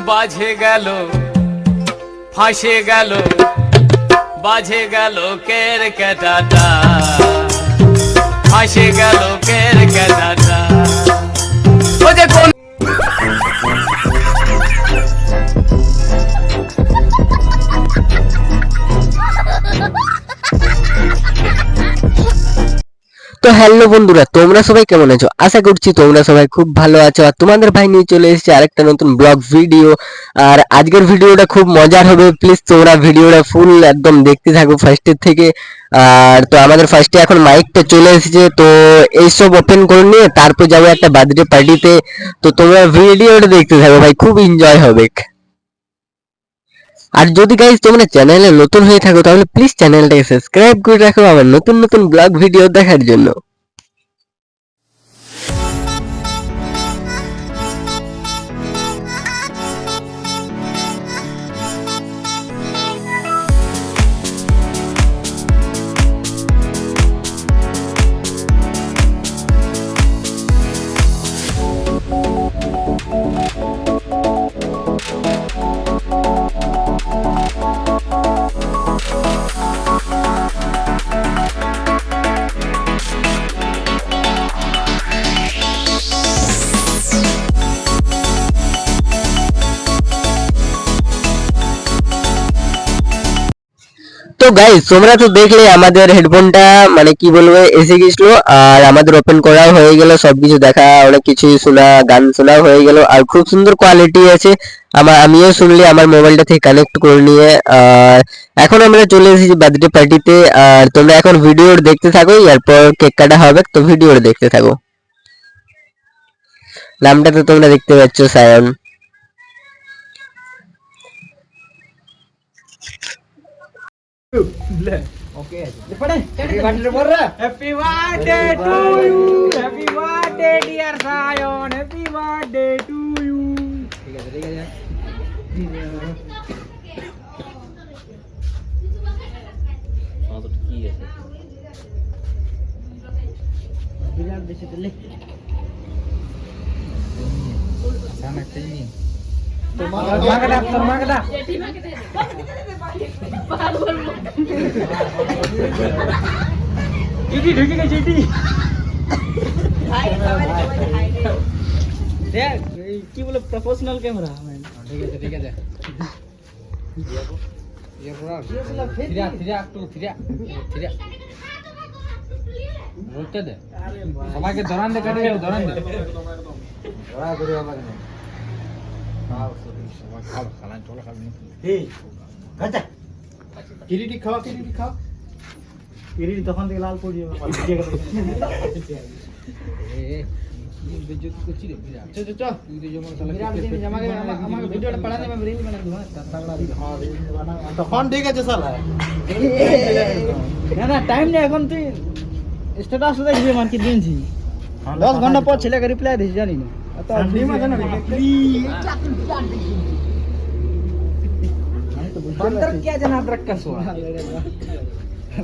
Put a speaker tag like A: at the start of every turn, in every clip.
A: বাজে গেল ফাঁসে গেল বাজে গেল কের কেটাটা ফাঁসে গেল কের কেটাটা ও যে কোন
B: তো হ্যালো বন্ধুরা, তোমরা সবাই কেমন আছো? আশা করছি তোমরা সবাই খুব ভালো আছো। আর তোমাদের ভাই নিয়ে চলে এসেছে আরেকটা নতুন ব্লগ ভিডিও। আর আজকের ভিডিওটা খুব মজার হবে, প্লিজ তোমরা ভিডিওটা ফুল একদম দেখতে থাকো ফার্স্টের থেকে। আর তো আমাদের ফার্স্টে এখন মাইকটা চলে এসেছে, তো এইসব ওপেন করে নিয়ে তারপর যাবো একটা বার্থডে পার্টিতে। তো তোমরা ভিডিওটা দেখতে থাকো ভাই, খুব এনজয় হবে। আর যদি গাইস তোমরা চ্যানেলে নতুন হয়ে থাকো তাহলে প্লিজ চ্যানেলটাকে সাবস্ক্রাইব করে রাখো আমার নতুন নতুন ব্লগ ভিডিও দেখার জন্য। তো গাইস তোমরা তো দেখলে আমাদের হেডফোনটা মানে কি বলবো এসে গেছিল, আর আমাদের ওপেন করা হয়ে গেল, সবকিছু দেখা অনেক কিছু শোনা, গান শোনা হয়ে গেল, আর খুব সুন্দর কোয়ালিটি আছে। আমিও শুনলি আমার মোবাইলটা থেকে কানেক্ট করে নিয়ে। আর এখন আমরা চলে এসেছি বার্থডে পার্টিতে। আর তোমরা এখন ভিডিও দেখতে থাকো, এরপর কেক কাটা হবে, তো ভিডিও দেখতে থাকো। নামটা তো তোমরা দেখতে পাচ্ছ, সায়ন।
C: ओके पढ़े हैप्पी बर्थडे बोल रहा happy birthday to you happy birthday dear Sayan happy birthday to you ठीक है हां तो ठीक है बिना देखे तो ले सामने नहीं तो मांगदा जीटी ढुके गई जीटी देख की बोले प्रोफेशनल कैमरा मैं ठीक है ये पूरा थिरा रोते दे सबाई के दौरान दे काटे दौरान दे बड़ा बढ़िया बात है हां सबाई खा खाना चोला खा नहीं গাজা কিরিটি খাও কিরিটি তখন থেকে লাল পড়ে যাবে এ কি বেজত করছি রে বিরা চ তুই তো জমা তাহলে বিরাট দিন আমাকে ভিডিওটা পড়া দে আমি রিল বানা दूंगा তাগড়া রিল हां রিল বানা তখন ঠিক আছে শালা না টাইম নেই এখন তুই স্ট্যাটাস দেখবি মান কি দিনছি 10 ঘন্টা পর ছেলেকে রিপ্লাই দিস জানি না তো ডিম আছে না अंदर क्या जना अदरक का स्वाद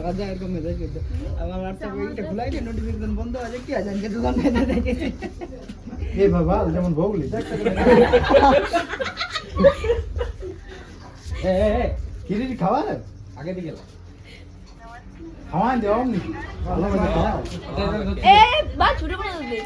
C: राजा को मैसेज कर दो अब व्हाट्सएप पे এটা খুলাই দে নোটিফিকেশন বন্ধ আছে কি আজান के दुकान में दे दे ए बाबा যেমন ভোগলি ए কিরি খাওয়া আগে দিকে খাওয়া দেও নি ভালো মজা এ বা ছুটে পড়ে দে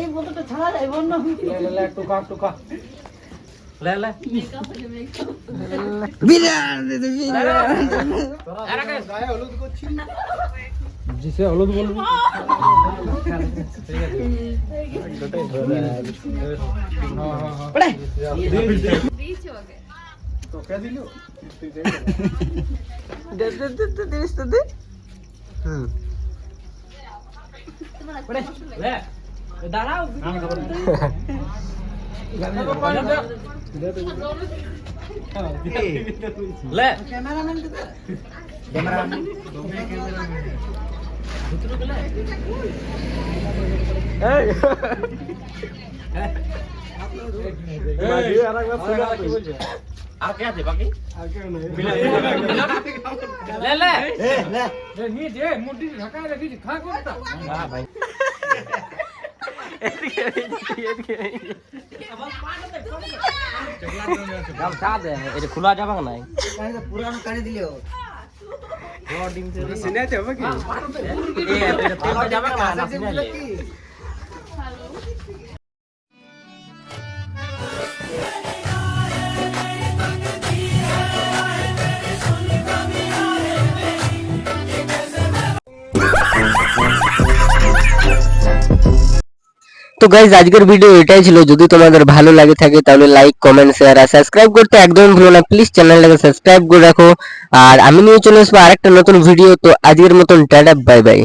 C: এই বোতলটা ছাড়া যায় বন্ধ লে টুকা লে বিরাট দে আরে গায়ে হলুদ করছি जिसे हलुद बोलबो पड़े तो क्या दिलो दे पड़े ले দাঁড়াও লে ক্যামেরাম্যান আর কে আছে বাকি ले ले ले नी दे मुट्ठी ढका रखी खा कोता हां भाई
B: এদিকে এদিকে
C: দাও চা দে এটা খোলা যাবে না
D: পুরানো কানে দিলেও
C: বডিং তে
B: সিনাতে হবে কি
C: এ এটা খোলা যাবে না না সিনালে
B: তো গাইজ আজকের ভিডিও এটাই ছিল। যদি তোমাদের ভালো লাগে থাকে তাহলে লাইক কমেন্ট শেয়ার আর সাবস্ক্রাইব করতে একদম ভুলো না, প্লিজ চ্যানেলটাকে সাবস্ক্রাইব করে রাখো। আর আমি নিয়ে চলে আসবো আরেকটা নতুন ভিডিও। তো আজকের মতন টাটা, বাই বাই।